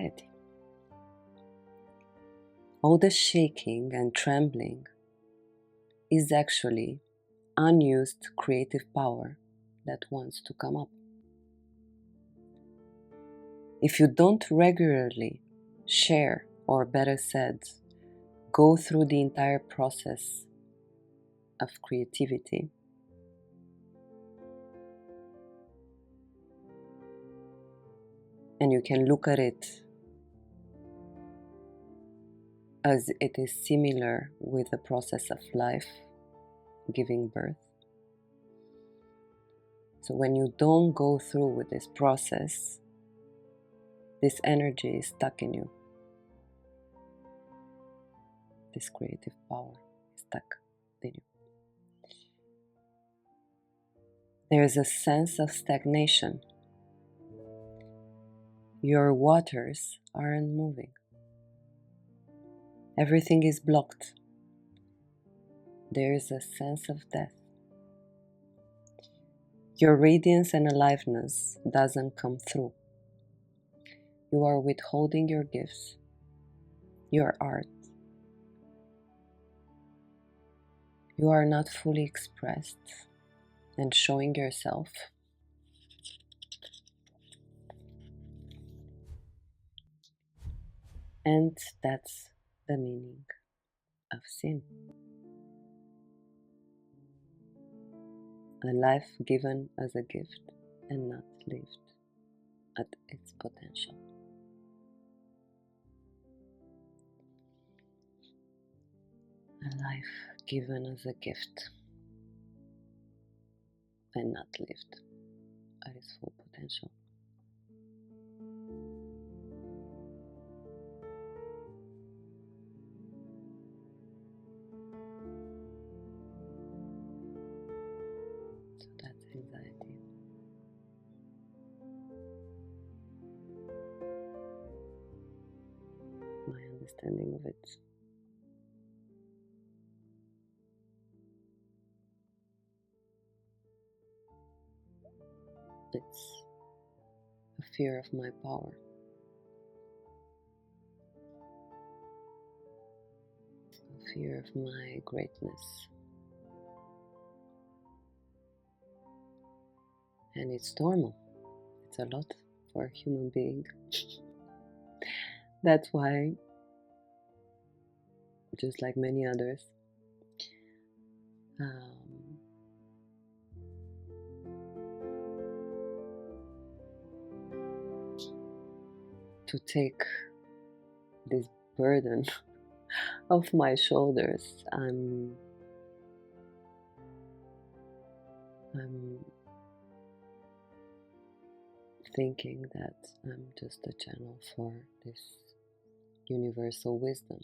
anxiety. All the shaking and trembling is actually unused creative power that wants to come up. If you don't regularly share, or better said, go through the entire process of creativity, and you can look at it as it is similar with the process of life, giving birth. So when you don't go through with this process, this energy is stuck in you. This creative power is stuck in you. There is a sense of stagnation. Your waters aren't moving. Everything is blocked. There is a sense of death. Your radiance and aliveness doesn't come through. You are withholding your gifts, your art. You are not fully expressed and showing yourself. And that's the meaning of sin. A life given as a gift and not lived at its potential. A life given as a gift and not lived at its full potential. So that's anxiety. My understanding of it. It's a fear of my power. A fear of my greatness. And it's normal. It's a lot for a human being. That's why, just like many others, to take this burden off my shoulders, I'm thinking that I'm just a channel for this universal wisdom.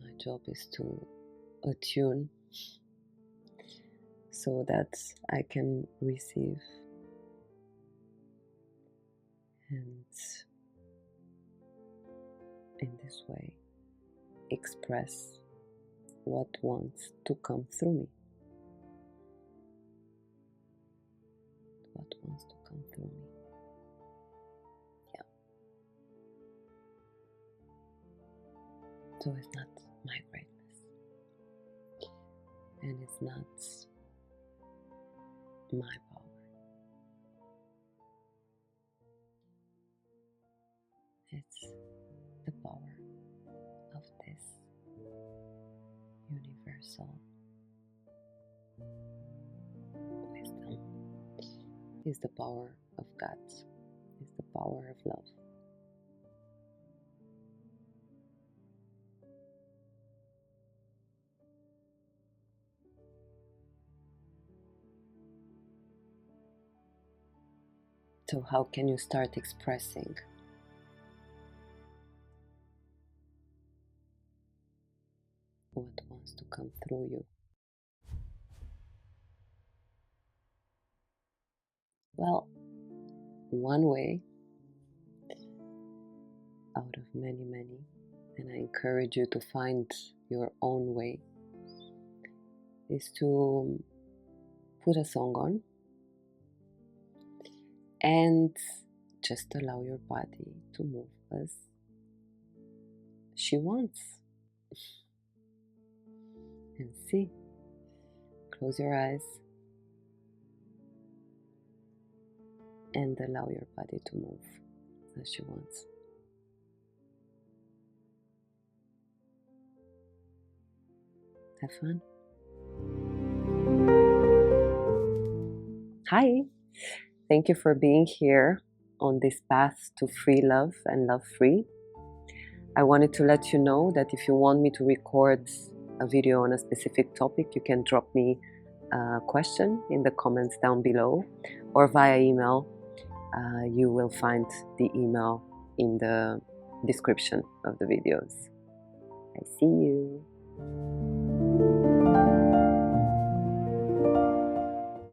My job is to attune so that I can receive and in this way express what wants to come through me. What wants to come through me. Yeah. So it's not my greatness. And it's not my power. It's the power of this universal wisdom. Is the power of God. Is the power of love. So how can you start expressing what wants to come through you? Well, one way out of many, and I encourage you to find your own way, is to put a song on and Just allow your body to move as she wants. And see. Close your eyes and allow your body to move as she wants. Have fun. Hi. Thank you for being here on this path to free love and love free. I wanted to let you know that if you want me to record a video on a specific topic, you can drop me a question in the comments down below or via email. You will find the email in the description of the videos. I see you.